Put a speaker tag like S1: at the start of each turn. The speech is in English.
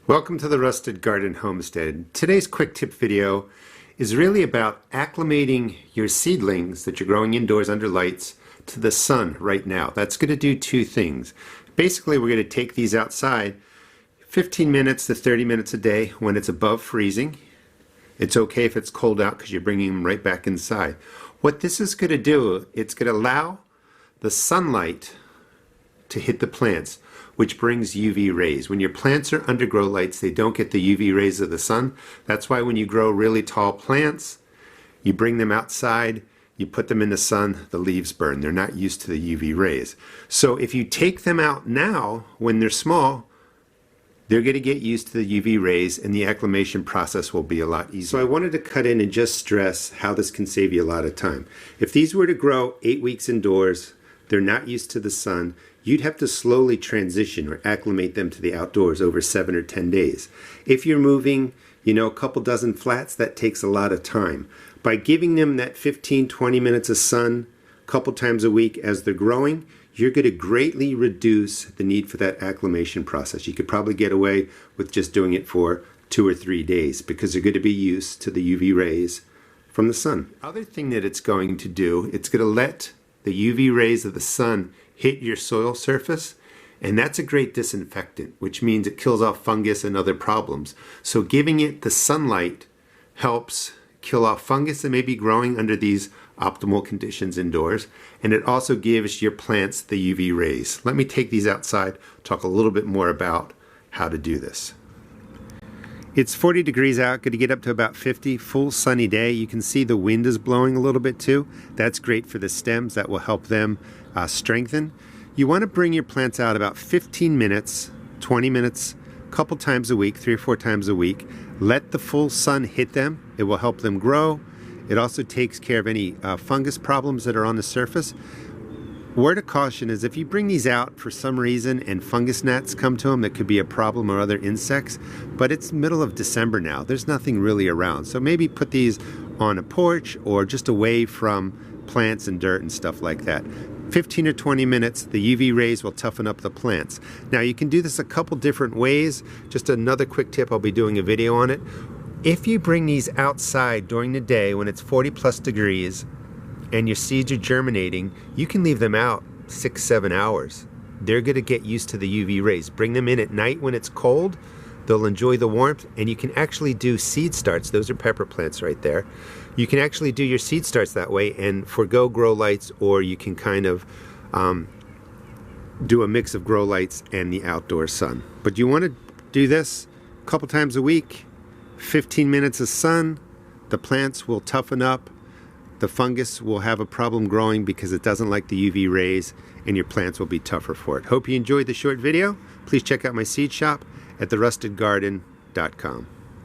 S1: Welcome to the Rusted Garden Homestead. Today's quick tip video is really about acclimating your seedlings that you're growing indoors under lights to the sun right now. That's going to do two things. Basically, we're going to take these outside 15 minutes to 30 minutes a day when it's above freezing. It's okay if it's cold out because you're bringing them right back inside. What this is going to do, it's going to allow the sunlight to hit the plants, which brings UV rays. When your plants are under grow lights, they don't get the UV rays of the sun. That's why when you grow really tall plants, you bring them outside, you put them in the sun, the leaves burn. They're not used to the UV rays. So if you take them out now when they're small, they're going to get used to the UV rays and the acclimation process will be a lot easier. So I wanted to cut in and just stress how this can save you a lot of time. If these were to grow 8 weeks indoors, they're not used to the sun, you'd have to slowly transition or acclimate them to the outdoors over 7 or 10 days. If you're moving, a couple dozen flats, that takes a lot of time. By giving them that 15-20 minutes of sun a couple times a week as they're growing, you're going to greatly reduce the need for that acclimation process. You could probably get away with just doing it for 2 or 3 days because they're going to be used to the UV rays from the sun. Other thing that it's going to do, it's going to let the UV rays of the sun hit your soil surface, and that's a great disinfectant, which means it kills off fungus and other problems. So giving it the sunlight helps kill off fungus that may be growing under these optimal conditions indoors, and it also gives your plants the UV rays. Let me take these outside, talk a little bit more about how to do this. It's 40 degrees out, going to get up to about 50, full sunny day. You can see the wind is blowing a little bit too. That's great for the stems. That will help them strengthen. You want to bring your plants out about 15 minutes, 20 minutes, a couple times a week, 3 or 4 times a week. Let the full sun hit them. It will help them grow. It also takes care of any fungus problems that are on the surface. Word of caution is if you bring these out for some reason and fungus gnats come to them, that could be a problem, or other insects, but it's middle of December now. There's nothing really around. So maybe put these on a porch or just away from plants and dirt and stuff like that. 15 or 20 minutes, the UV rays will toughen up the plants. Now you can do this a couple different ways. Just another quick tip, I'll be doing a video on it. If you bring these outside during the day when it's 40+ degrees, and your seeds are germinating, you can leave them out 6-7 hours. They're going to get used to the UV rays. Bring them in at night when it's cold. They'll enjoy the warmth, and you can actually do seed starts. Those are pepper plants right there. You can actually do your seed starts that way and forego grow lights, or you can kind of do a mix of grow lights and the outdoor sun. But you want to do this a couple times a week, 15 minutes of sun. The plants will toughen up. The fungus will have a problem growing because it doesn't like the UV rays, and your plants will be tougher for it. Hope you enjoyed the short video. Please check out my seed shop at therustedgarden.com.